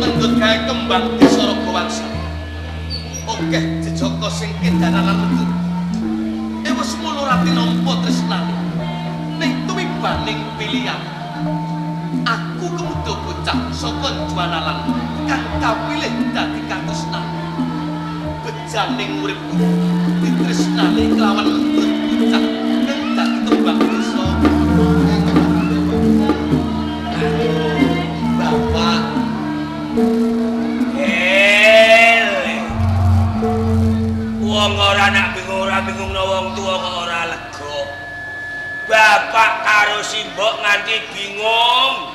Mendut gawe kembang desa Ragawangsa. Oke, jejaka sing kendanan mendut. Wis ngono ra tinampa tresnane. Ning tuwibaning pilihan. Aku kemudian bocah saka juanalan kang kapilih dadi katresnan. Bejaning uripku ditresnani kelawan mendut bocah kang dadi kembang desa. Bapak wong ora nak bingung wong tuwa kok ora lega. Bapak karo simbok nganti bingung.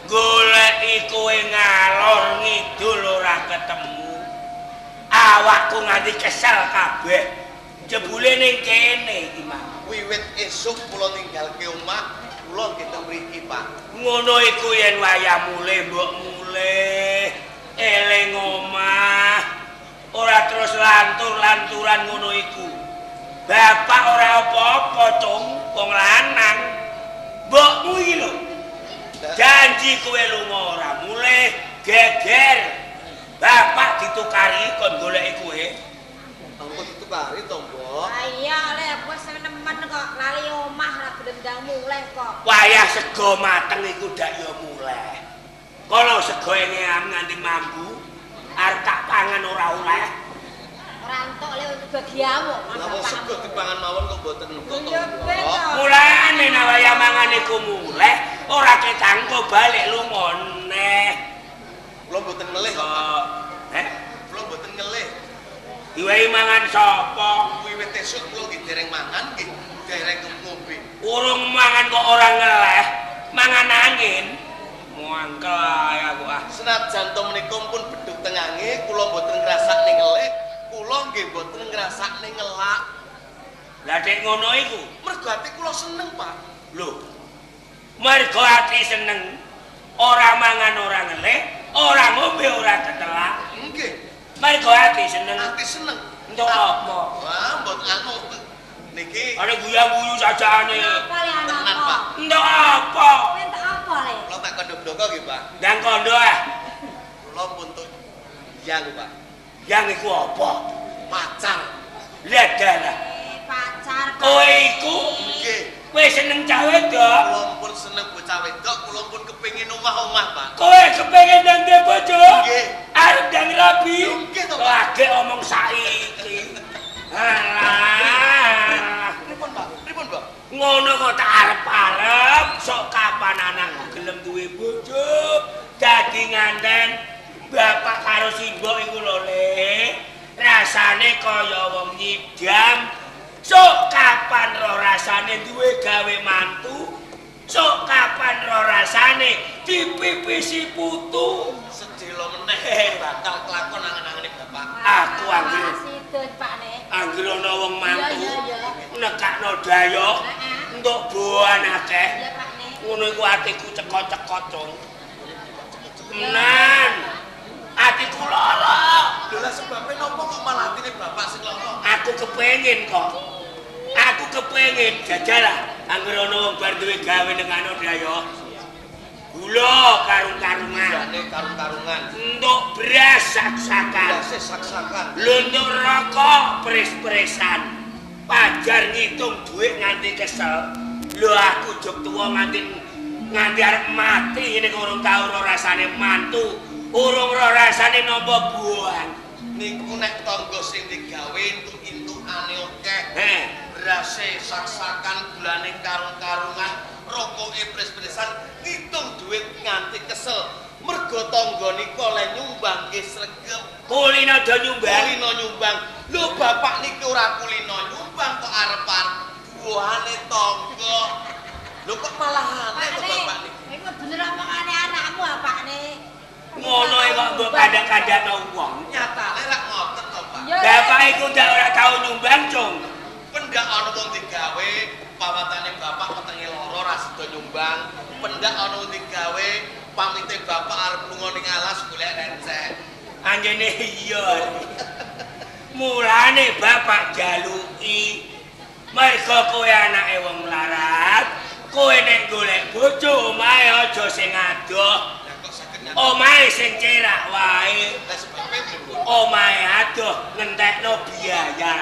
Goleki kowe ngalor ngidul ora ketemu. Awakku nganti kesel kabeh. Jebule ning kene iki, Mas. Wiwit esuk kula ninggalke omah, kula nggih teng mriki, Pak. Ngono iku yen wayah mulih mbok mulih. Eling omah. Ora terus lantur-lanturan ngono iku. Bapak ora apa-apa, Cung, wong lanang. Mbokmu iki lho. Janji kowe lunga ora mulih geger. Bapak ditukari kon goleki kowe. Engko ditukari to, Mbok? Ah iya, lek wis nemen kok lali omah ra gelem ndang mulih kok. Wayah sego mateng iku dak ya mulih. Kalau sego engean nganti mambu, arep tak pangan ora oleh. Ora entuk le bagi awak. Lah wong sego dipangan mawon kok mboten entuk to. Mulane nek wayah mangan iku mulih, ora ketangko balik lunga neh. Kula mboten ngelih kok, Pak. Kula mboten ngelih. Diwehi mangan sapa? Wiwit esuk kula nggih dereng mangan, nggih dereng ngombe. Urung mangan kok ora ngeleh, mangan angin. Muangkel ae aku ah. Senajan to menika pun bedhug tengange, kula mboten ngrasakne ngelih, kula nggih mboten ngrasakne ngelak. Lah dek ngono iku, mergo ati kula seneng, Pak. Lho. Mergo ati seneng, ora mangan ora ngelih, ora ngombe ora ketelak. Nggih. Mergo ati seneng. Ati seneng. Entuk apa? Wah, mbot anu. Niki are guyu-guyu sajane. Apa le ana tenan, apa? Pak. Entuk apa? Entuk apa le? Kula tak kandhok-ndhoko nggih, Pak. Ndang kondo ah. Kula pun tuh yang, Pak. Yang iku apa? Pacar. Lihat dalah. Pacar. Kowe iku Nggih. kowe seneng cah wedok. Kula pun seneng bocah wedok, kula pun kepengin omah-omah, Pak. Kowe kepengin ndang duwe bojo? Nggih. Arep ndang rabi. Nggih to, Pak. Lagi omong saiki. Alah. Pripun, Pak? Pripun, Pak? Ngono kok tak arep-arep sok kapan anakku gelem duwe bojo. Dadi nganten bapak karo simbok iku lho Le. Rasane kaya wong nyidam. Sok kapan ro rasane duwe gawe mantu? Sok kapan ro rasane dipipisi putu? Sedelo meneh bakal kelakon angen-angene bapak. Aku anggere sidon Pak ne. anggere ana wong mantu Iya. nekakno dayok entuk boan akeh. Iya Pak ne. Ngono iku atiku cekot-cekot, Cung. Tenan. Atiku lara. Lha lah sebabnya napa kok malah atine bapak sing lara? Aku kepengin kok. Aku kepengin jajalah anggere ana wong bar duwe gawe nekakno dayok. Gula karung-karungan. Jane karung-karungan. Entuk beras sak-sakan. Biasa saksakan. Luntuk rokok pres-presan. Pajar ngitung duit nganti kesel. Lho aku jog tuwa nganti arep mati ngene urung tau ora rasane mantu, urung ora rasane nampa buah. Niku nek tangga sing digawe entuk-entukane akeh. Berase saksakan, gulane karung-karungan, rokoke pres-presan, ngitung duit nganti kesel. Mergo tangga nika le nyumbangke sregep. Kulino do nyumbang. Kulino nyumbang. Lho bapak niki ora kulino nyumbang kok arep-arep buahane tangga. Lho kok malah aneh to bapak niki. Iku bener omongane anakmu Pak ne. Ngono e kok mbok kadang-kadang wong. Nyatane lak ngoten to, Pak. Bapak iku ndak ora tau nyumbang, Cung. Pendak ana wong digawe pawatane bapak wetenge lara ra sida nyumbang. Pendak ana wong digawe pamite bapak arep lunga ning alas golek rencek. Anjene iya. Mulane bapak jaluki mergo kowe anake wong melarat, Kowe nek golek bojo omahe aja sing adoh. Omahe sing cerak wae. Lah sebabe pripun? Omahe adoh ngentekno biaya.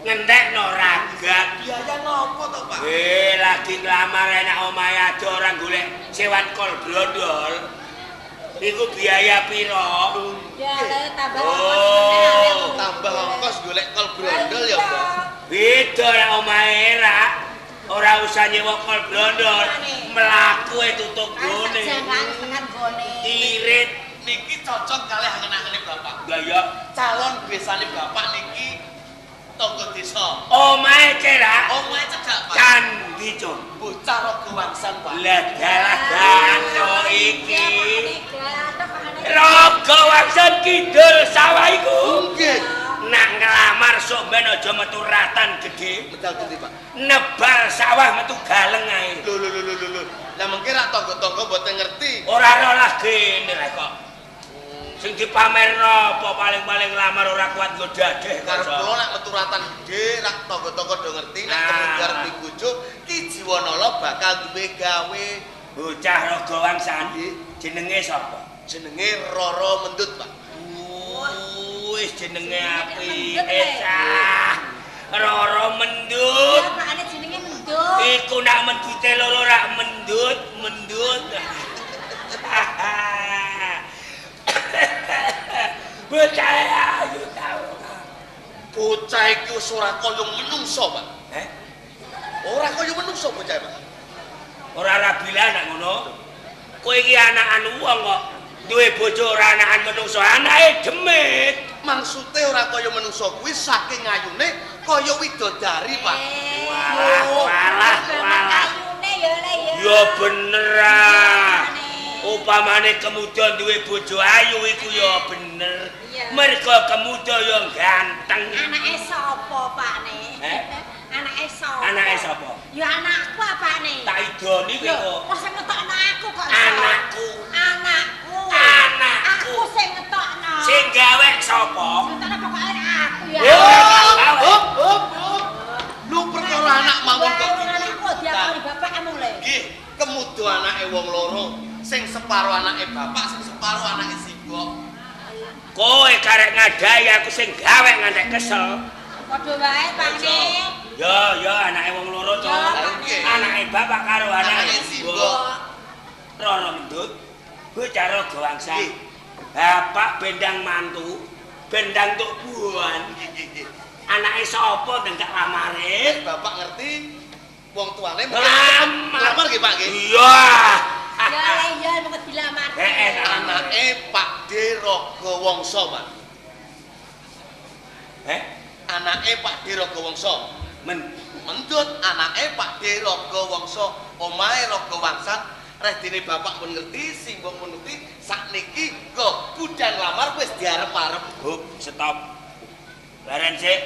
Ngentekno ragat. Biaya ngopo to, Pak? Lagi nglamar enak omahe adoh ora golek sewan kol brondol. Iku biaya piro? Ya, tambah Oh. Tambah ongkos golek kol brondol ya, Mbak. Beda nek omahe rak. Ora usah nyewa kol brondol. Mlaku tutuk gone. Jangan tekan gone. Irit. Niki cocok kalih angen-angene Bapak. Lah ya. Calon besane Bapak niki tangga desa. Omahe cerak. Omahe cedhak, Pak. Candi cung. Bocah raga wangsan, Pak. Lah dalah iki. Iki. Raga wangsan kidul sawah iku. Nggih. Nak ngelamar sok ben aja metu ratan gedhe. Medal pundi, Pak? Nebal sawah metu galeng ae. Lho. Lah mengki rak tangga-tangga mboten ngerti. Ora lah gene rek kok. Sing dipamerno apa paling-paling lamar ora kuat nggo dadeh Karep kok. kula nek metu ratan gedhe rak tangga-tangga do ngerti nek kemudian di bojo Ki Jiwanala bakal duwe gawe. Bocah raga wangsan jenenge sapa? Jenenge Roro Mendut, Pak. Wis jenenge apik. Roro Mendut. Ya, pakane jenenge Mendut. Iku nak mendute loro rak mendut. Bocah ayu tau. Bocah iki wis ora kaya menungso, Pak. Ora kaya menungso bocah, Pak. Ora rabila nak ngono. Kowe iki anakan wong kok duwe bojo ora anakan menungso, anake demit. Maksude ora kaya menungso kuwi saking ayune kaya widodari, Pak. Walah. Ayune ya le ya. Ya bener ah. Upamane kemudian duwe bojo ayu iku ya bener. Mergo kemudian ya ganteng. Anake sapa, Pakne? Anake sapa? Anake sapa? Ya anakku apane? Tak idoni kowe kok. Kok sing ngetokno aku kok? Anakku. Anakku. Anakku. Aku sing ngetokno. Sing gawe sapa? Ngetokno pokoke aku ya. Hop. Lu perkara anak mawon kok. Anakku diakoni bapakmu le. Nggih, kemudu anake wong loro, sing separo anake bapak, sing separo anake simbok. Kowe karek ngadai aku sing gawe ngantek kesel. Padha wae, Pakne. Ya anake wong loro to. Nggih. Anake bapak karo Anake anake simbok. simbok. Roro Mendut. Bocah raga wangsan. Bapak bendang mantu, bendang tuk buan. Anake sapa ndengkak lamare? Bapak ngerti wong tuane Lamar nggih, Pak nggih. Iya. Ya le ya mengko dilamar. Anake Pak De Raga Wangsa, Pak. Anake Pak De Raga Wangsa. Mendut anake Pak De Raga Wangsa, omahe Raga Wangsan. Reh dene bapak pun ngerti, simbok pun ngerti, sakniki kok budal lamar wis diarep-arep. Stop. Laren sik.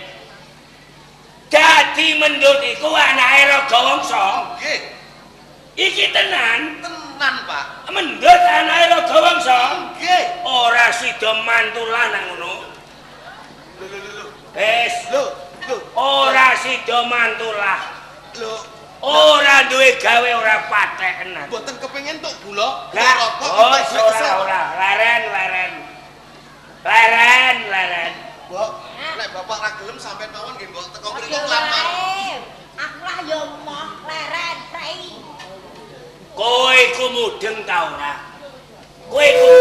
Dadi Mendut iku anake Raga Wangsa. Nggih, Iki tenan. tenan, Pak. Mendut anake Raga Wangsa. Nggih. Ora sida mantu lanang ngono. Lho. Wis, Lho. ora sida mantu lah. Lho, Ora duwe gawe ora patekenan. mboten kepengin tok gula. Lah, rokok ora. Leren. Mbok, nek bapak ra gelem sampean mawon nggih, Mbok, teko mriki Padha lamar. wae. Aku lah yo moh leren prei. Kowe iku mudeng ta ora? Kowe iku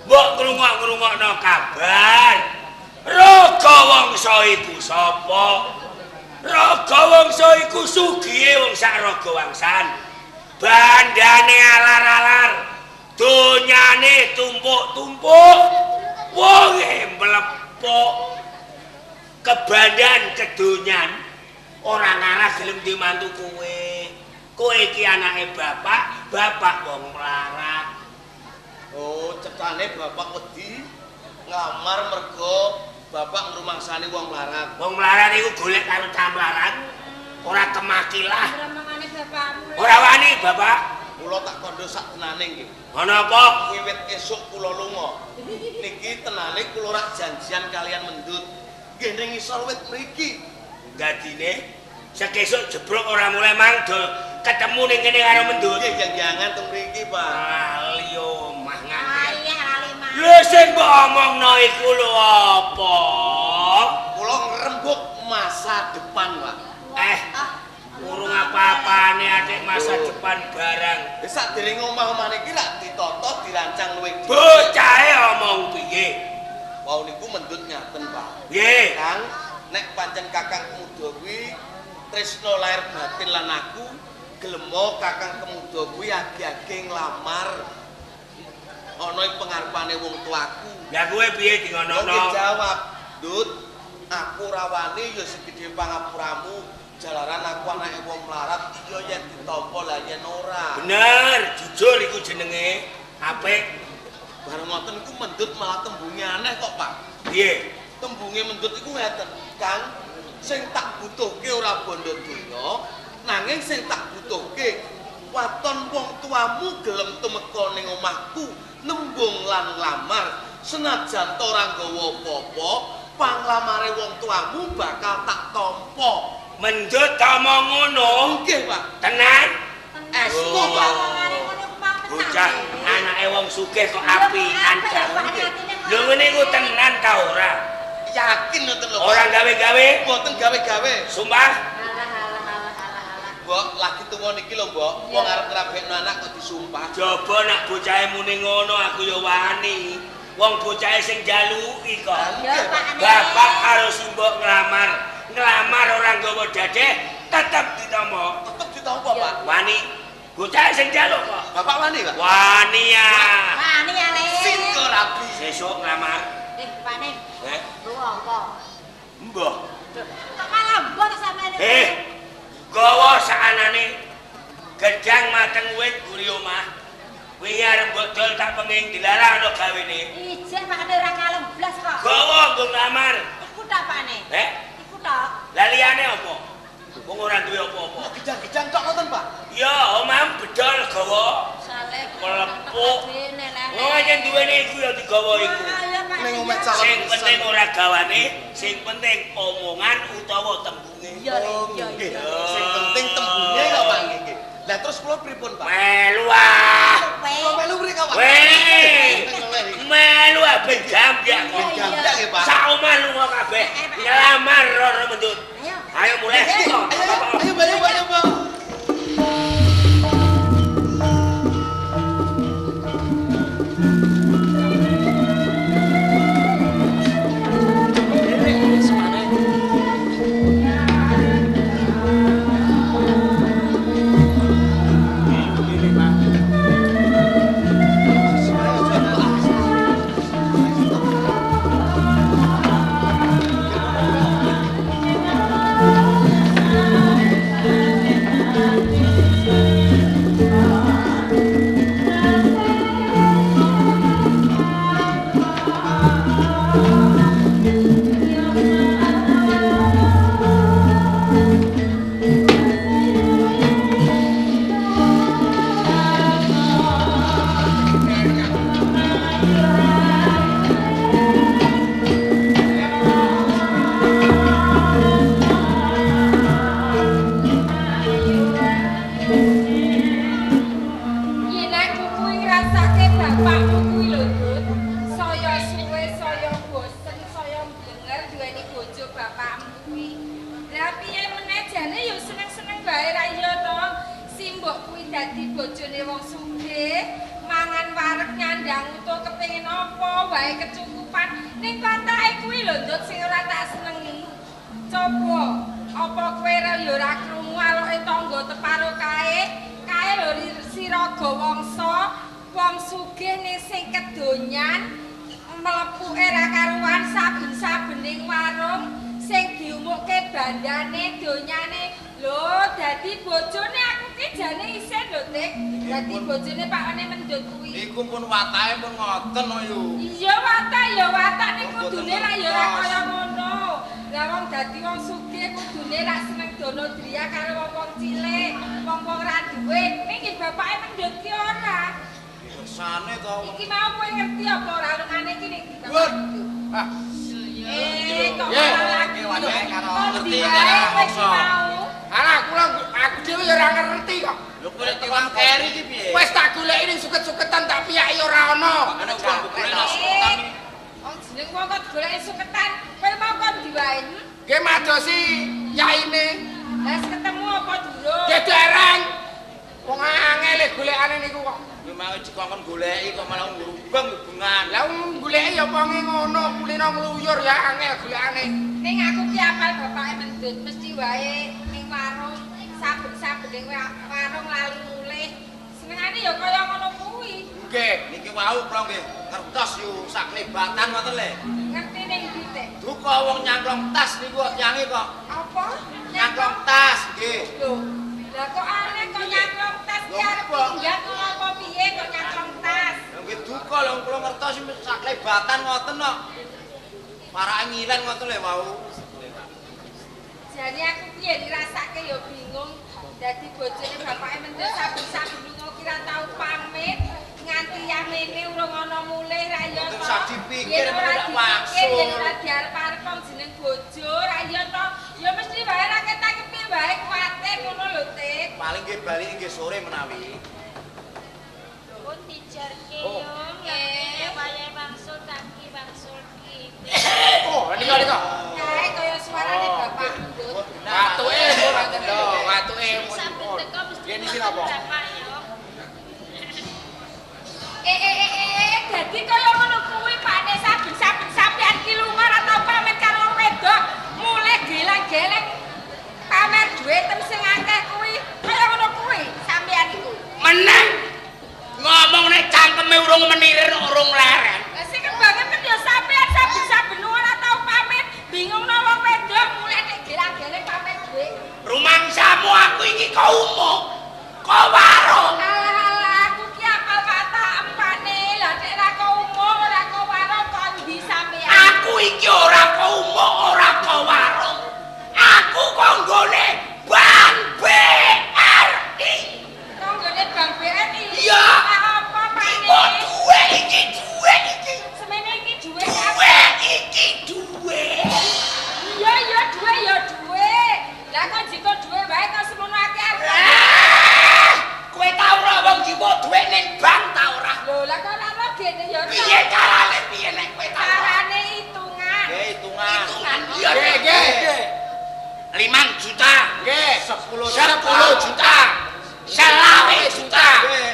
mbok ngrungok-ngrungokno kabar. Raga Wangsa iku sapa? Raga Wangsa iku sugihe wong sak Raga Wangsan. Bandane alar-alar, donyane tumpuk-tumpuk, wonge mlepok. Kebandan kedonyan ora ngarah gelem dimantu kowe. Kowe iki anake bapak wong melarat. Oh, cekane bapak wedi ngamar mergo bapak ngrumangsani wong melarat. Wong melarat iku golek karo cah melarat. Ora kemakilah. Ramangane bapakmu. Ora wani, Bapak. Kula tak kandha sak tenane nggih. Ana apa? Wiwit esuk kula lunga. Niki tenane kula rak janjian kalian Mendut. Nggih ning isor wit mriki. Dadine Sekesuk jebrok ora mulai mangdo ketemu ning kene karo mendut. Nggih jangan teng mriki, Pak. Ali omah nganti. Iya lali mah. Lho sing mbok omongno iku lho apa? Kula ngrembug masa depan, Pak. Urung apa-apane adik masa depan barang. Wis sadurunge omah-omah niki rak ditata dirancang luwih dhisik. Bocahe omong piye? Wau niku mendut ngaten, Pak. Nggih. Kang, nek pancen kakang muda kuwi tresna lair batin lan aku gelemo kakang kemuda kuwi agi-agi nglamar ana ing pengarepane wong tuaku. Lah kowe piye di ngono? Nggih jawab, Dut, aku rawani ya segede pangapuramu. Jalaran aku anake wong melarat iya yen ditampa lah yen ora. Bener, jujur iku jenenge. Apik. Bareng ngoten iku mendut malah tembunge aneh kok, Pak. Piye? Tembunge mendut iku ngeten, Kang. Sing tak butuhke ora bondo donya, nanging sing tak butuhke waton wong tuamu gelem tumeka ning omahku nembung lan nglamar senajan ora nggawa apa-apa, panglamare wong tuamu bakal tak tampa. Mendut omong ngono. Nggih, Pak. Tenan? Estu, Pak. Bocah anake wong sugih kok apian jamu. Lho ngene iku tenan ta ora? Yakin ngoten lho, Pak. Ora gawe-gawe? Mboten gawe-gawe. Sumpah? Mbok lagi tuwa niki lho, Mbok. Wong arep ngrabekno anak kok disumpah. Coba nak bocahe muni ngono aku ya wani. Wong bocahe sing jaluki kok. Bapak karo simbok nglamar orang nggawa dadeh tetep ditampa. Tetep ditampa, Pak. Wani. Bocahe sing jaluk kok. Bapak wani, Pak? Wani ya. Wani ya Le. Sing rabi. Sesuk nglamar. Pane. Lu apa? Mbah. Tak malah mbok sampeyan. Gawa sakanane gedang mateng wit guri omah. Kuwi arep mbok dol tak penging dilarang ana gawene. Ijek pakne ora kalem blas kok. Gawa nggo nglamar. Iku tak pakne. Iku tok. Lah liyane apa? Wong ora duwe apa-apa. Gedang-gedang tok ngoten, Pak. Ya, omam bedol gawa. Saleh. Kelepuk. Oh, yen duwene iku ya digawa iku. Ning omahe calon. Sing penting ora gawane, sing penting omongan utawa tembunge. Iya, Nggih. Sing penting tembunge kok, Pak. Nggih. Lah terus kula pripun, Pak? Melu ah. Kula melu mriki, Pak. Weh. Melu ah ben gambyak kok. Gambyak nggih, Pak. Sak omah lunga kabeh. Ngelamar ora mendut. Ayo mulai. Ayo, Pak. Alah aku dhewe ya ora ngerti kok. Lho kowe tiwang keri iki piye? Wis tak goleki ning suket-suketan tak piyaki ora ono. Ana wong golek nang suketan. Wong jeneng wong kok goleki suketan, kowe mau kon diwae. Nggih madosi yaine. Lah ketemu apa durung? Nggih dereng. Wong angel golekane niku kok. Kowe mau dikongkon goleki kok malah ngrubang hubungan. Lah wong goleki ya ponge ngono, kulino ngluyur ya angel golekane. Ning aku ki apal bapake mendut mesti wae ning warung saben-saben ning warung lali mulih. Senengane ya kaya ngono kuwi. Nggih. Niki wau kula nggih ngertos yo sak lebatan ngoten le. Ngerti ning ndi teh? Duka wong nyangklong tas niku kok nyangi kok. Apa? Nyangklong tas nggih. Lho, lah kok aneh kok nyangklong tas ki arep pinjam apa piye kok nyangklong tas? Lha nggih duka lho kula ngertos sak lebatan ngoten kok. Para ngilen ngoten le wau. Jane aku piye dirasake ya bingung. Dadi bojone bapake mendhet saben-saben lunga kira tau pamit nganti yamene urung ana mulih ra ya to. Sak dipikir ora waksul. Yen ora diarep-arep wong jeneng bojo ra ya to. Ya mesti wae ra ketak kepiye wae kuwate ngono lho, Tik. Paling nggih bali nggih sore menawi. Pun dijarke Oh. yo nggih wae bangsul taki bangsul ki. Oh, nika. Kae kaya suarane bapak mendut. Watuke ora lho, watuke. Sampai teko mesti Yen iki napa? bapak yo. Dadi kaya ngono kuwi Pakne saben-saben sampean ki lunga ora tau pamit karo wong wedok, mulih geleng-geleng pamer dhuwit sing akeh kuwi. Kaya ngono kuwi sampean iku. Meneng ngomong nek cangkeme urung menirir urung leren. Lah sing kebangetan ya sampean saben-saben ora tau pamit, bingungno wong wedok mulih nek geleng-geleng pamer dhuwit. Rumangsamu aku iki kok umuk. Kok warung. Alah aku ki apal kata empane. Lah nek ra kok umum ora kok warung kok ndi sampean. Aku iki ora kok umuk, ora kok warung. Aku kok nggone Bank BRI. Kok nggone Bank BRI? Iya. Apa Pakne? Kok duwe iki duwe iki. Semene iki duwe Duwe iki duwe. Iya iya duwe ya duwe. Lah kok jiko duwe wae kok semono akeh. Kowe tau ora wong jiwa duwe ning bank ta ora? Lho lah kok ora gene ya. Piye carane piye nek kowe tau? Carane hitungan. Nggih hitungan. Hitungan iya. Nggih. 5 juta. Nggih. 10 juta. 20 juta. 50 juta. Nggih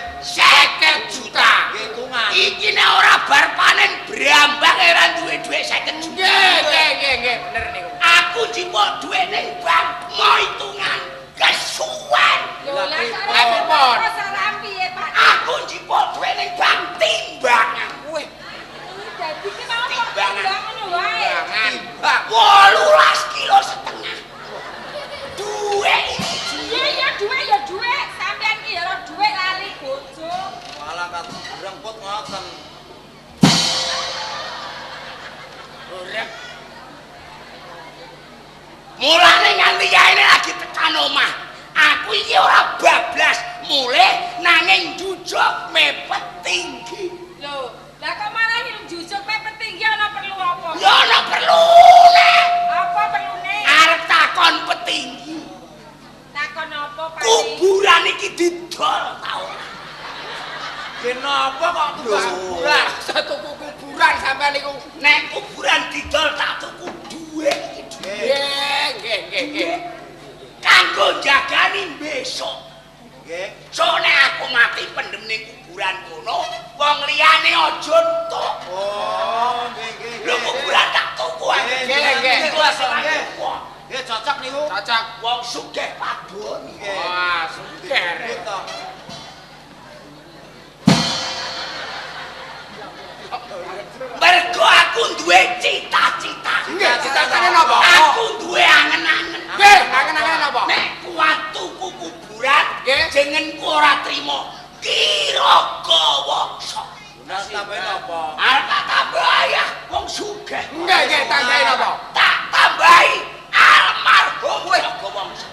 hitungan. Iki nek ora bar panen brambang ora duwe dhuwit 50 juta. Nggih, bener niku. Aku jiwa duwe ning bank mau hitungan kesuwen. Lho lah Lah, pripun? kok salah piye Pak? Aku jiwa duwe ning bank timbangan. Wih, Dadi ki mau kok Timbangan. timbang ngono wae. jangan. 18 kilo setengah. Duwe iki. Iya ya duwe ya duwe. Sampean ki ya ora duwe lali bojo. Malah kat rengkut ngoten. Urip. Mulane nganti yaene lagi tekan omah. Aku iki ora bablas mulih nanging jujuk mepet tinggi. Lho, lah kok malah jujuk pepet tinggi ana perlu apa? Ya ana perlune. Apa perlune? Arep takon petinggi. Takon apa Pak? Kuburan iki didol ta ora? Kenapa kok Kuburan, satu kuburan sampean niku. Nek kuburan didol tak tuku dhuwit iki. Nggih. Kanggo jagani besok. Nggih. So nek aku mati pendem ning kuburan kono, wong liyane aja entuk. Oh, nggih. Lho kuburan tak tuku ae. Nggih. Iku asal nggih. Nggih cocok niku. Cocok. Wong sugih padon. Nggih. Wah, suker. Gitu. Mergo aku duwe cita-cita. Nggih, cita-citane napa? Aku duwe angen-angen. Nggih, angen-angen napa? Nek kuat tuku kuburan, Nggih. jenengku ora trimo. Kira kawaksa. Nah, tambahin apa? Arep tak tambahi ya, wong sugih. Nggih, tambahin apa? Tak tambahi almarhum kawaksa.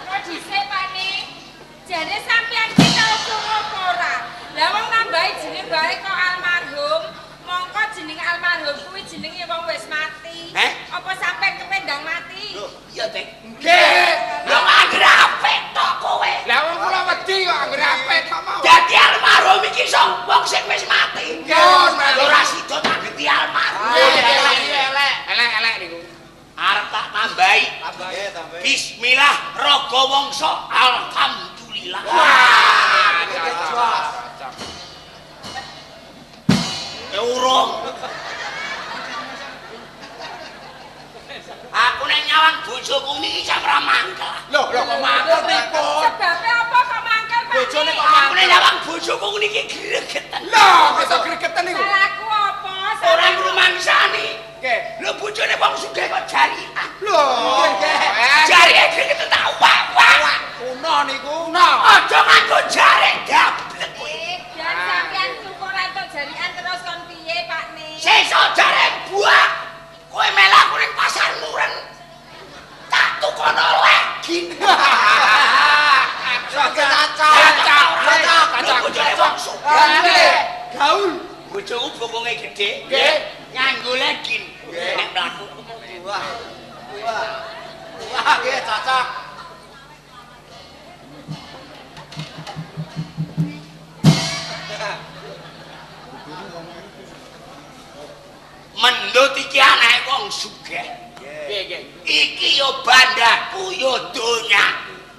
Kok dhisik Pakne? Jane sampean ki tau krungu apa ora? Lah wong nambahi jeneng bae kok almarhum. Mongko jeneng almarhum kuwi jenenge wong wis mati. Heh? Apa sampean kependang mati? Loh, iya, Teh. Nggih. wongso alhamdulillah. Urung. Aku nek nyawang bojoku niki jam ra mangkel. Loh, kok mangkel niku? Sebabe apa kok mangkel Pak? Bojone kok Aku nek mangkel? nyawang bojoku niki gregeten. Loh, kok gregeten niku? Salahku apa? Ora ngrumangsani. Nggih. Lho bojone wong sugih kok jarian. Loh, nggih. Jari gregeten tak wak-wak. Kuno niku. Kuno. Aja nganggo jari gablek kowe. Dan sampean tuku rantok jarian terus kon piye Pak Ne? Sesuk jare buak. Kowe melaku ning pasar muren. Tak tukono legin. Kacau. Bojone wong sugih. Nggih. Gaul. Bojoku bokonge gedhe. Nggih. Nganggo legin. Nggih. Nek mlaku. Wah, nggih cocok. Mendut iki anake wong sugih. Nggih. Iki yo bandaku yo donya.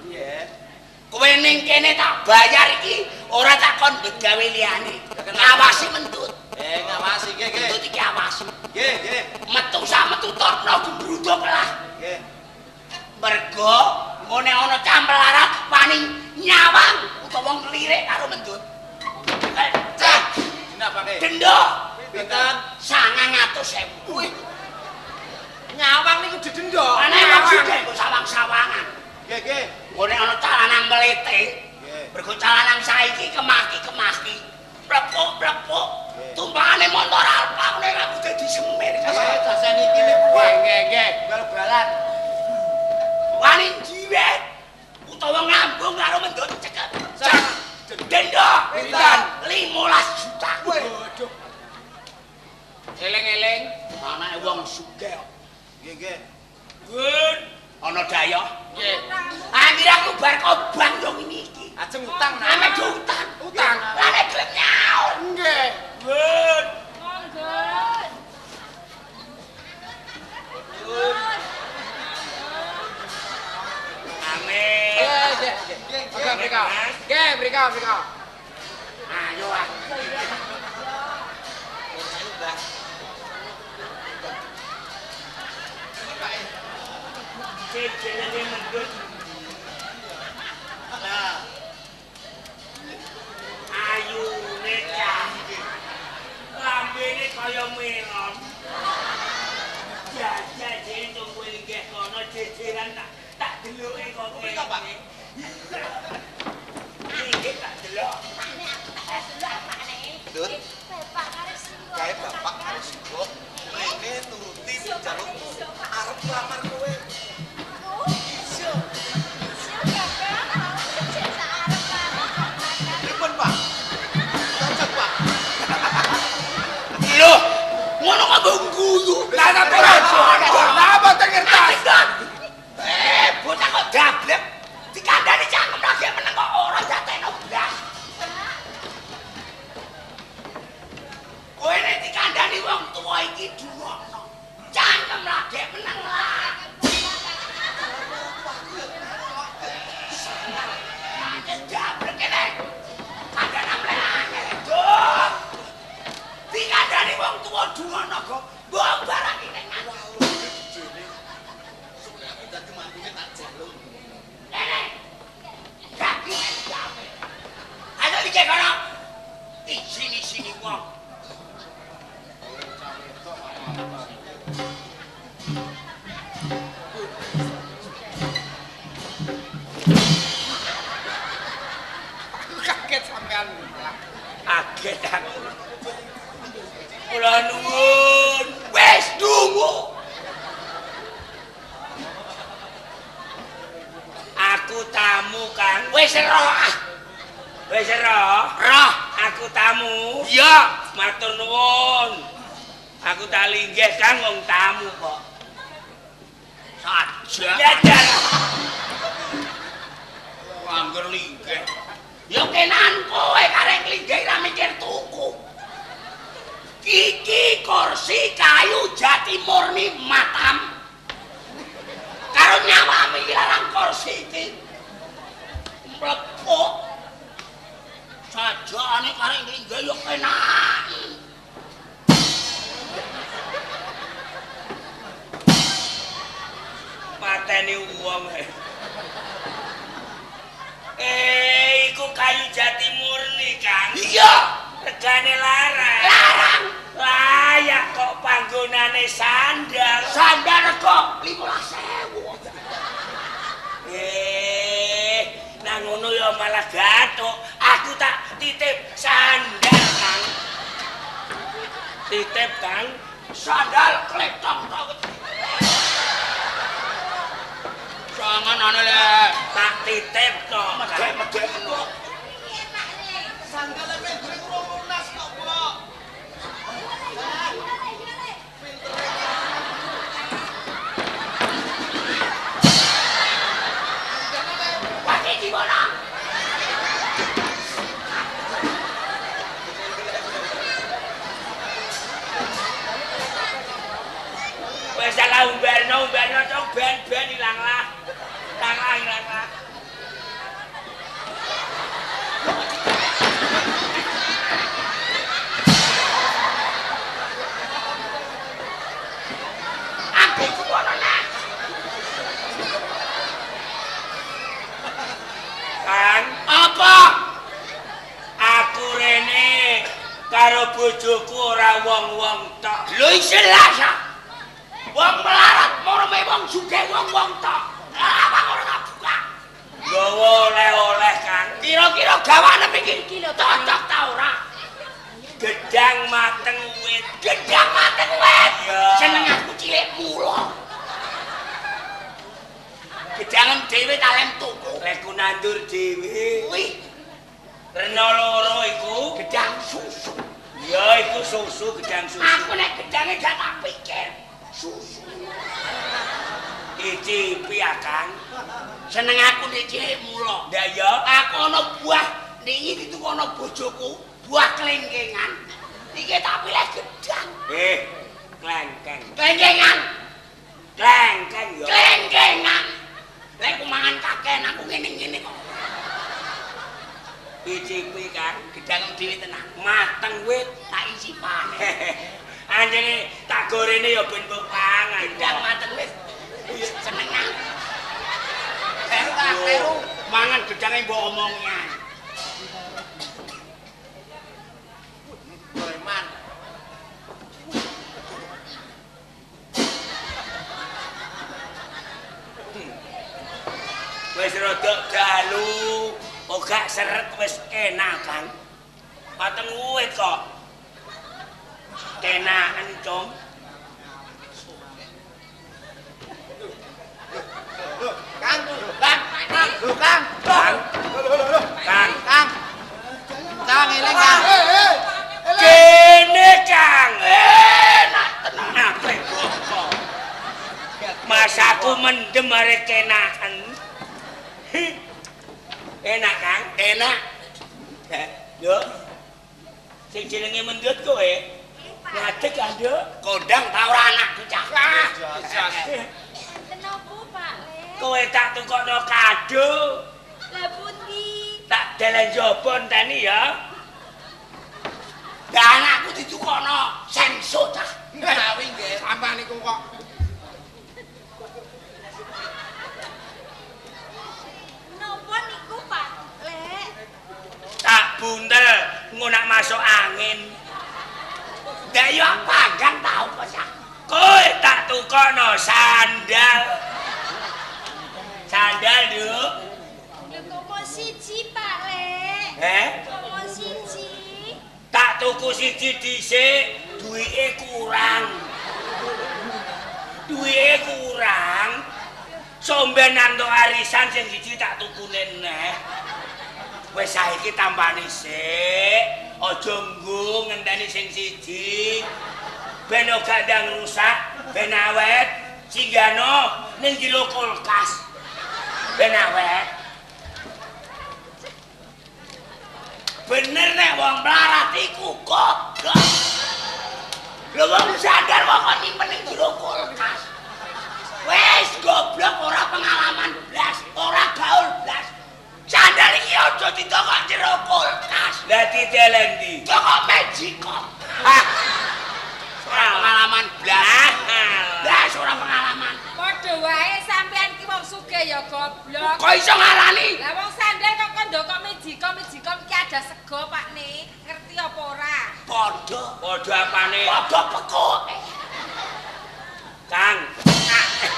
Nggih. Kowe ning kene tak bayar iki ora takon begawe liyane. Ngawasi mendut. Ngawasi nggih. Mendut iki awasi. Nggih. Metu sak metu tokno gembruduk lah. Nggih. Mergo ngene ana campelarat wani nyawang utawa nglirik karo mendut. Cek Napa nggih? denda Pinten? 900.000. Wih. Nyawang niku didenda. Ana wong sugih kok sawang-sawangan. Nggih. Ngene ana calanang melete. Nggih. Mergo calanang saiki kemaki-kemaki. Plepuk-plepuk. Tumpakane motor Alfa ngene aku dadi semir. Jasen iki niku. Nggih. Bal-balan. Wani jiwet utawa ngambung karo mendut ceket. Denda Pinten? 15 juta. Waduh. Eling-eling Anake wong sugih. nggih. Gun ana daya. Nggih. Anggir aku bar kobang yo ngene iki. Ajeng utang Ame utang. Utang. Lah nek gelem nyaur. Nggih. Gun. Monggo. Amin. Nggih. Nggih, mriko. Ayo ah. Jenenge mendut. Lah. Ayune cantik. Lambene kaya melon. Jajal jene tunggu nggih kono jejeran tak deloke kok kene. Pak. Iki tak delok. Dut, kae bapak harus sibuk. Rene nuruti jalukmu. Arep lamar kowe. Pripun, Pak? Cocok, Pak. Loh, ngono kok mbok guyu. Lah napa ora? Lah mboten ngertos. Bocah kok dablek. Dikandani cangkem lagi meneng kok ora jateno blas. Kowe nek dikandani wong tuwa iki duwono. Cangkem lagi meneng lah. Dablek kene. Kandhane mlehane, Duk. Dikandani wong tuwa duwono kok mbok barang iki ning Ayo iki kono. Sini wong. Kaget sampean. Kaget aku. Kula nuwun. Wis dungu. Aku tamu, Kang. Wis roh. Wis roh. Roh, aku tamu. Iya, matur nuwun. Aku tak linggih, Kang, wong tamu kok. Saja. Jajan. Angger linggih. Ya kenan kowe karek linggih ra mikir tuku. Iki kursi kayu jati murni matam. Karo nyawami larang kursi iki rajane karek nggih yo penak. Pateni wong. Iku kayu jati murni, Kang. Iya, Regane larang. larang. Layak kok panggonane sandal. Sandal kok 15.000. Nang ngono ya malah gathuk. Aku tak titip sandal, Kang. Titip, Kang. Sandal kletong tok. Jangan le. Tak titip to, Kang. Medhek kok. Sanggale mendring romunas kok, Mbok. Wati gimana? Wes salah umbarno cok ben ilang lah. Ilang lah. Aku gimana nak? Kang, Apa? aku rene karo bojoku ora wong-wong tok. Lho jelas ah. Wong melarat morome wong sugih wong-wong tok. Apa ora tak buka? Gawa oleh-oleh, Kang. Kira-kira gawane mikir kilo cocok ta ora? Gedang mateng wit. Gedang mateng wet. Iya. Seneng aku cilik mulo. Gedangan dhewe talem tuku. Lek ku nandur dhewe. Wih, Rena loro iku. gedang susu. Ya iku susu, gedang susu. Aku nek gedange gak tak pikir. Susu. Icipi ya, Kang. Seneng aku nek cilik mulo. Ndak ya? Aku ana buah niki dituku ana bojoku, buah kelengkengan. Iki tak pilih gedang. Klengkeng. Kelengkengan, Klengkeng ya. kelengkengan. Lek ku mangan kaken aku ngene-ngene kok. Icipi, Kang. Gedang dhewe tenan. Mateng wit. Tak isi panen. Anjene tak gorene ya ben mbok pangan. Gedang mateng wis. Seneng aku. Teru mangan gedange mbok omongi ae. Preman. Wis rada dalu, ora seret wis enak, Kang. Mateng wit kok. Kenakan, Cung. Kang, Kang. eling Kang. Kene, Kang. Enak tenan. Apa kok? Masaku mendem arek kenakan. Enak, Kang. Enak. Yo. Sing jenenge mendut kowe. Ngadeg kan, Nduk? Kondang ta ora anakku cah. Kenapa, Pak Le? Kowe tak tukokno kado. Lah pundi? Tak dalan njaba enteni ya. Lah anakku ditukokno senso cah. Gawi nggih sampean niku kok. Napa niku, Pak Le? Tak buntel ngonak masuk angin. Lah yo panggang tau kok cah. Kowe tak tukokno sandal. Sandal, Nduk. Lho kok mau siji, Pak Le? Kok mau siji? Tak tuku siji dhisik, duwike kurang. Duwike kurang. Somben nang arisan sing siji tak tukune neh. Wis saiki tambani sik. Aja nggo ngenteni sing siji. Ben ora ndang rusak, ben awet. Singgano ning jero kulkas. Ben awet. Bener nek wong melarat iku goblok. Lho wong sadar kok nyimpen ning jero kulkas. Wes goblok ora pengalaman blas, ora gaul blas. Sandal iki aja ditakok jero kulkas. Lah diteleng ndi? Takok Magicom. Pengalaman blas. Blas ora pengalaman. Padha wae sampean ki wong sugih ya goblok. Kok iso ngarani? Lah wong sandal kok kondo kok Magicom ki ada sego Pak Nik. Ngerti apa ora? Padha apane? Padha pekoke. Kang,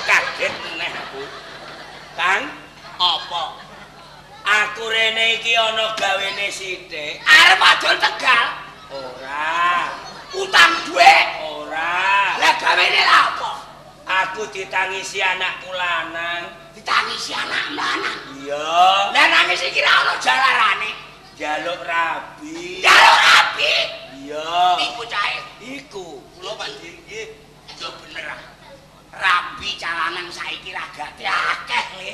kaget meneh aku. Kang, Apa? aku rene iki ana gawene sithik. Arep adol Tegal? Ora. Utang dhuwit? Ora. Lah gawene lha apa? Aku ditangisi anakku lanang. Ditangisi anak lanang. Iya. Lah nangis iki ra ono jalarane. Jaluk rabi. Jaluk rabi. Iya. Iku cahe. Iku. Kula Pak nggih. Yo bener. Rabi calanan saiki ragate akeh le.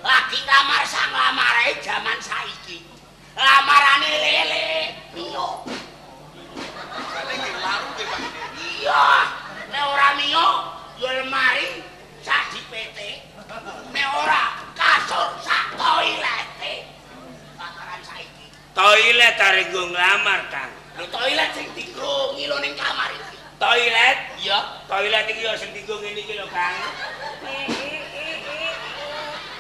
Lagi lamar sang lamare jaman saiki. Lamarane lele. Iya. Jane nggih laru nggih Pak. Iya. Nek ora miyo yo lemari sak dipete. Nek ora kasur sak toilete. Bakaran saiki. Toilet arek nggo nglamar, Kang. Lho toilet sing dienggo ngilo ning kamar iki. Toilet? Iya. Toilet iki yo sing dienggo ngene iki lho, Kang.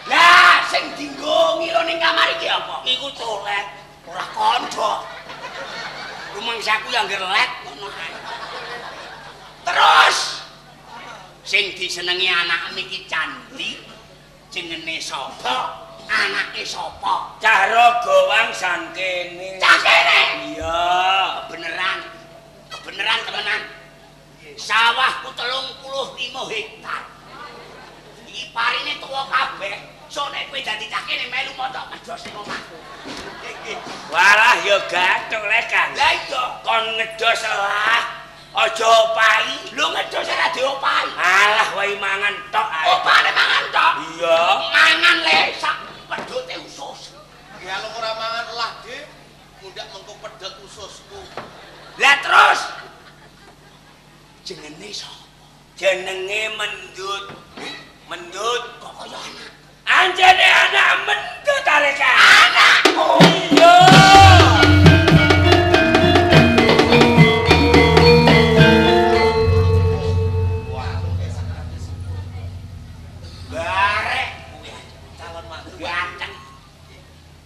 Lah sing dienggo ngilo ning kamar iki apa? Iku toilet, ora kandha. Rumangsaku yang ngerlet ngono ae. Terus sing disenengi anak niki Candi jenenge sapa? Anake sapa? Cah Ragawang sangkene. Cah kene. Iya. Kebeneran temenan. Sawahku 35 hektar. Iki parine tuwa kabeh. Sok nek kowe dadi cah kene melu motok ngedos ning omahku. Walah yo gathuk lek, Kang. Lah iya, Kon ngedos lah. Aja opahi. lho ngedos ora diopahi. Alah wae mangan tok ae. Opane mangan tok. Iya. Mangan le sak pedhote usus. Nggih alok ora mangan lah, Dik. Mundak mengko pedhot ususku. Lah terus jenenge sapa? Jenenge Mendut. Mendut Kok kaya anak. anjene anak Mendut arek, Kang. Anakku. Iya. Barek kuwi calon mantu ganteng.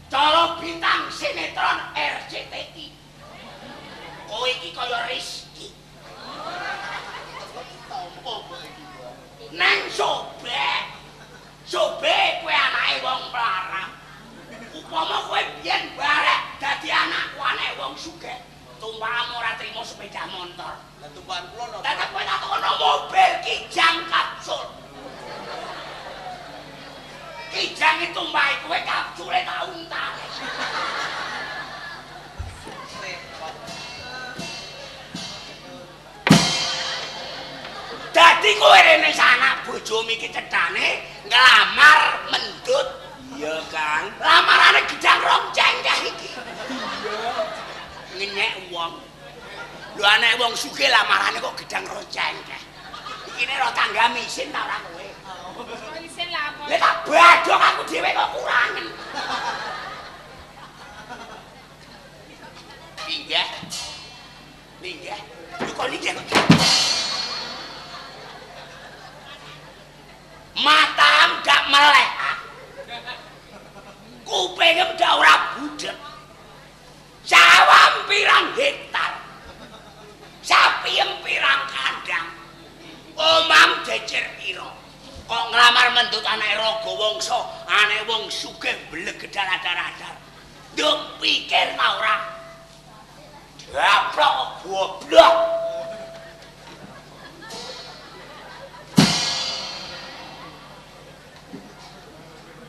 Calon bintang sinetron RCTI. Kowe iki kaya Rizky. Neng Sobe kowe anake wong mlarang. Upama kowe biyen barek dadi anakku anake wong sugih. Tumpamu ora trimo sepeda motor. Lah tumpahan kula napa? Tetep kowe tak ono mobil Kijang kapsul. Kijang itu mbak kowe kapsule tak untal. Dadi kowe rene sana bojomu iki cethane nglamar Mendut. Iya, Kang. Lamarane gedang rong cengkeh iki. Ngenyek wong. Lho anake wong sugih lamarane kok gedang rong cengkeh. Iki nek ro tangga misin ta ora kowe? Kok isin lah apa? Lah tak badhok aku dhewe kok kurangen. Linggih. Linggih. Lho kok linggih kok. Matam gak melek. Kupingem gak ora budek. Sawam pirang hektar. Sapiem pirang kandang. Omam jejer pira. Kok nglamar Mendut anake Ragawangsa, anake wong sugih blegedar adar-adar. Nduk pikir ta ora? Daplok goblok.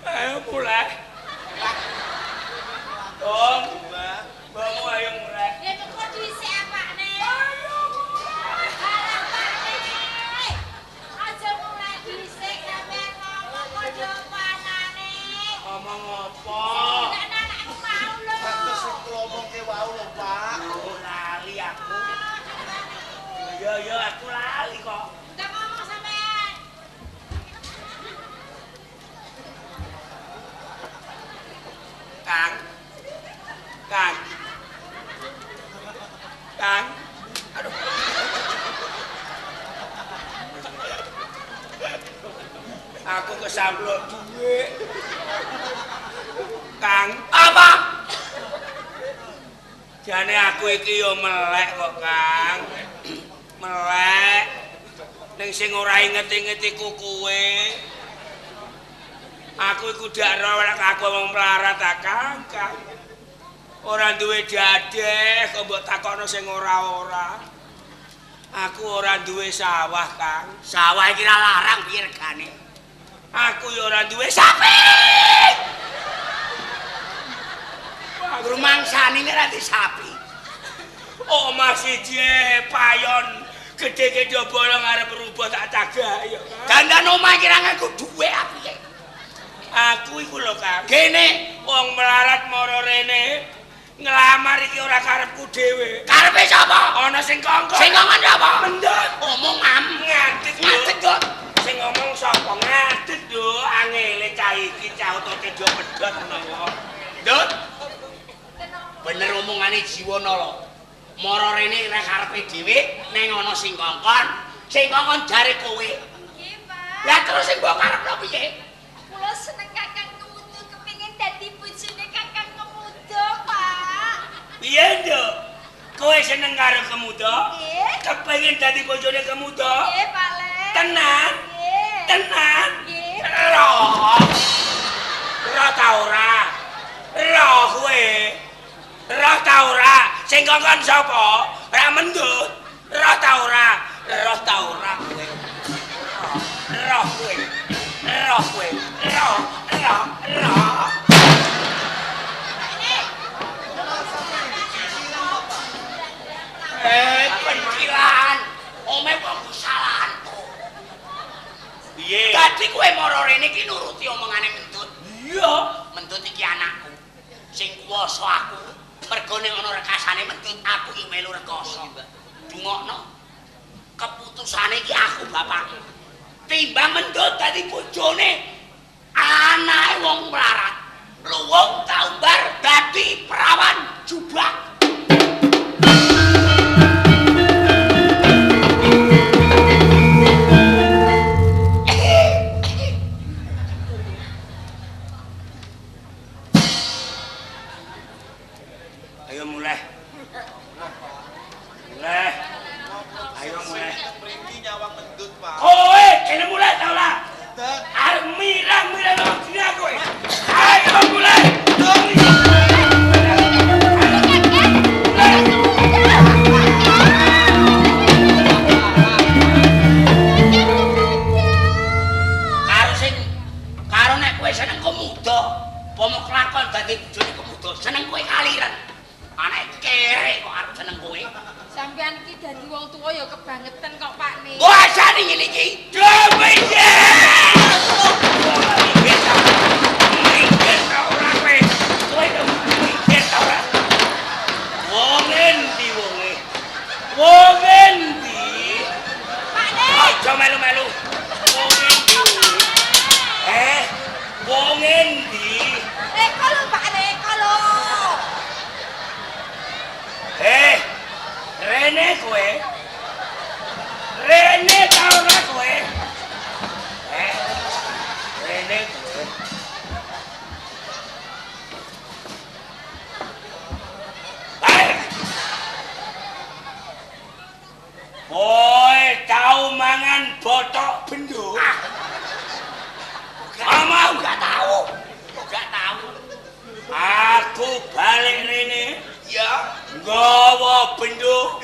Ayo mulai. Om, Mbakmu ayo mulai. Ya kok dhisik apane? Harap Pak Nik. Aja mulai dhisik sampean ngomong kok panane. Ngomong apa? Nek anakku mau lho. Terus sing kula omongke wau lho, Pak. Oh, lali aku. Iya, aku lali kok. Udah ngomong sampean. Kang. Kang. Kang. Aduh. Aku kesamplok duit. Kang, Apa? jane aku iki yo melek kok, Kang. Melek. Ning sing ora inget-inget iku kowe. Aku iku dak ro nek aku wong melarat ta, Kang. Ora duwe dadeh kok mbok takokno sing ora-ora. Aku ora duwe sawah, Kang. Sawah iki ra larang piye regane? Aku ya ora duwe sapi. Rumangsane nek ra di sapi. Omah siji payon gedhe-gedhe bolong arep rubah tak cagak ya. Dandan omah iki ra nganggo dhuwit piye? Aku iku lho, Kang. Kene Wong melarat mara rene ngelamar iki ora karepku dhewe. karepe sapa? Ana sing kongkon. Sing ngomong sapa? Mendut. Omong am Ngadeg ngadeg kok. Sing ngomong sapa ngadeg lho, angele cah iki cah otote do pedhot menawa. Ndut. Bener omongane Jiwana lho. Mara rene rek karepe dhewe ning ana sing kongkon. Sing kongkon jare kowe. Nggih, Pak. Lah terus sing mbok karepno piye? Kula seneng Kakang Kemudo kepengin dadi bojone Kakang Kemudo, Pak. Piye, Nduk? Kowe seneng karo Kemudo? Nggih. Kepengin dadi bojone Kemudo? Nggih, Pak Le. Tenan? Nggih. Tenan? Nggih. Roh. Roh ta ora? Roh kowe. Roh ta ora? Sing kongkon sapa? Ra mendut. Roh ta ora? Roh ta ora kowe? Roh kowe. Roh kowe. Roh. Pencilan. Ome wong kesalahan. Piye? Dadi kowe mara rene iki nuruti omongane Mentut. Iya. Mentut iki anakku. Sing kuwasa aku. Mergo ning ana rekasane Mentut aku iki melu rekoso. Dungokno. Keputusane iki aku bapakku. Timbang Mentut dadi bojone anake wong melarat. Luwung taumbar dadi perawan jubah. Ayo mulai. Mulai. Ayo mulai. Mriki nyawang mendut, Pak. Kowe kene mulai ta ora? Dan Arep mirang-mirang nang dina kowe. Ayo mulai. Karo nek kowe seneng Kemudo, pomo kelakon dadi bojone Kemudo, seneng kowe kaliren. Anake kere kok arep seneng kowe. Sampeyan iki dadi wong tuwa ya kebangetan kok, Pak Ne. Wasane ngene iki. Domiye. Wong endi? Wong endi? Pak Ne. Aja melu-melu. Wong endi? Wong endi? Eko lho, Pak Ne, eko lho. Rene kowe. Rene ta ora kowe? Rene kowe. Kowe tau mangan botok bendo? Mama enggak tahu. Enggak tahu. Aku balik rene Ya. nggawa bendo.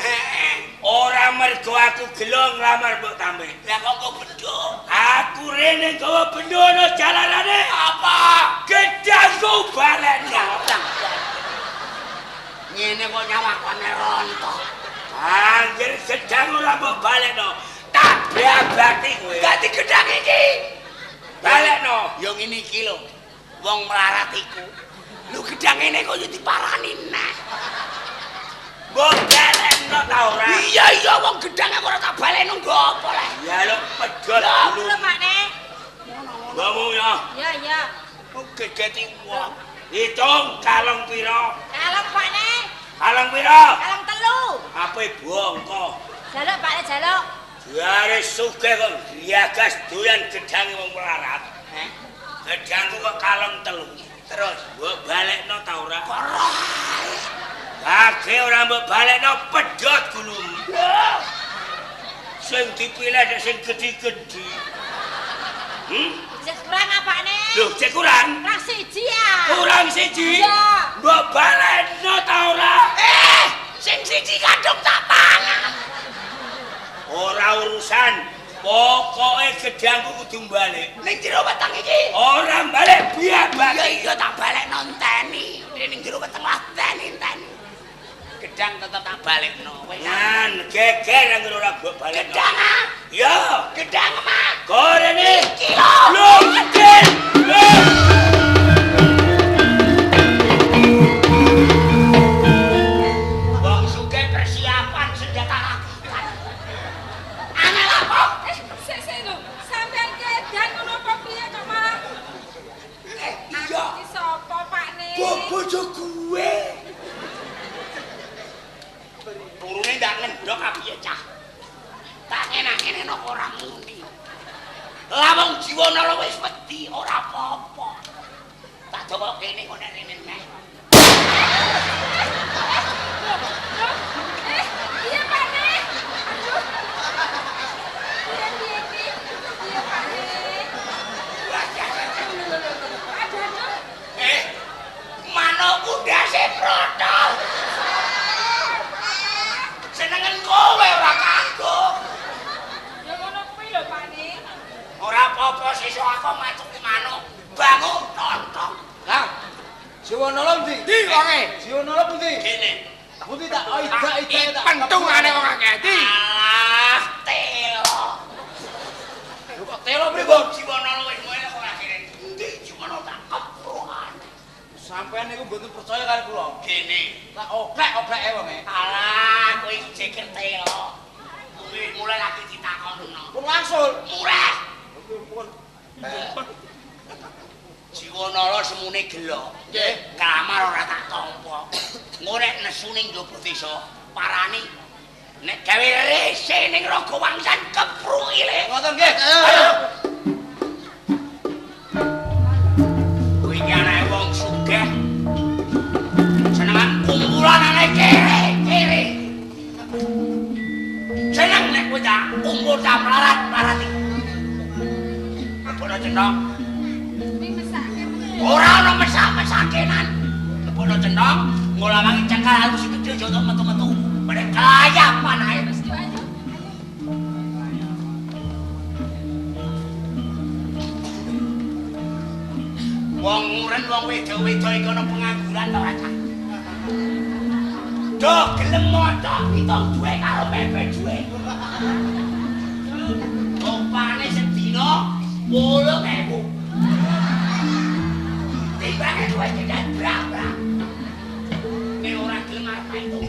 Ora mergo aku gelo nglamar Mbok Tambe. Lah kok kok bendo? Aku rene nggawa bendo ana jalanane. Apa? Gedangku balekno. Ngene kok nyawakane rontok. Anjir gedang ora mbok balekno. Tak babati kowe. Ganti gedang iki. Balekno. Ya ngene iki lho. Wong melarat iku. Lho gedang ngene kok yo diparani neh. Mbok balekno ta ora? Iya wong gedang kok ora tak balekno nggo apa le? Ya lho pedhot Lho, dulu. Pak Ne. Bamu ya. Ya, ya. Gegeti wong. Hitung kalong pira? Kalong Pakne. Kalong pira? Kalong telu. Ape bongko. Jaluk Pakne jaluk. Jare sugih kok diagas doyan gedang wong melarat. Gedangku kok kalong telu. Terus mbok balekno ta ora? Ora. Kage ora mbok balekno pedhot gulung. Sing dipilih sing gedhi-gedhi. Cek kurang apane? Loh, cek kurang? Kurang siji ya. Kurang siji? Iya. Mbok balekno ta ora? Sing siji kadung tak pangan. Ora urusan. Pokoke gedangku kudu balik. Ning jero weteng iki. Ora balik biar Iya tak balik nonteni. Ning jero weteng lah teni. Gedang tetep tak balikno. Nan geger anggere ora mbok balekno. Gedang ah. Yo, Gedang mah. gorene. Iki lho. Lho, gedhe. Wong sugih persiapan senjata rakitan. Angel apa? Sik lho. Sampeyan ki edan ngono apa piye kok malah? Iya. Iki sapa Pakne? Bojo gue. Turune ndak ngendhok apiye cah. Tak enak-enak kok ora muni. Lah wong jiwana wis wedi ora apa-apa. Tak coba kene kok nek rene neh. Iya Pakne. Aduh. Piye iki? Iya Pakne. Aduh. Manukku ndase protol. Senengen kowe ora kanggo. Ya ngono kuwi lho Pakne. Ora apa-apa sesuk aku macuki manuk. Bangun tonton. Lah, Siwonolo ndi? Ndi wonge? Siwonolo pundi? Kene. Pundi tak ida tak. Pentungane wong akeh. Ndi? Alah, telo. Lho kok telo pripun? Jiwana luwih muene kok akhire. Ndi jiwana tak kepruan. Sampeyan niku mboten percaya karo kula. Kene. Tak oklek-okleke wonge. Alah, kowe iki jeker telo. Kuwi mulai lagi ditakokno. Pun wangsul. Murah. Pun. Jiwana semune gelo. Nggih. Kamar ora tak tampa. Ngorek nesu ning njaba desa, parani nek gawe rese ning Raga Wangsan kepruki le. Ngoten nggih. Ayo. Kuwi iki anake wong sugih. Senengan kumpulan anake kere. Seneng nek kowe tak kumpul tak melarat iki. Apa cendok? Kuwi mesake. Ora ono mesak-mesakenan. Apa cendok? Ngulawangi cengkal halus gede aja metu-metu. Pada kayapan ae. Wis ayo. Wong nguren wong wedo-wedo iki ana pengangguran ta ora cah. Do gelem maca kita duwe karo pepe duwe. Opane sedina 10.000. Tiba-tiba duwe tidak berapa. Nek ora gelem arep entuk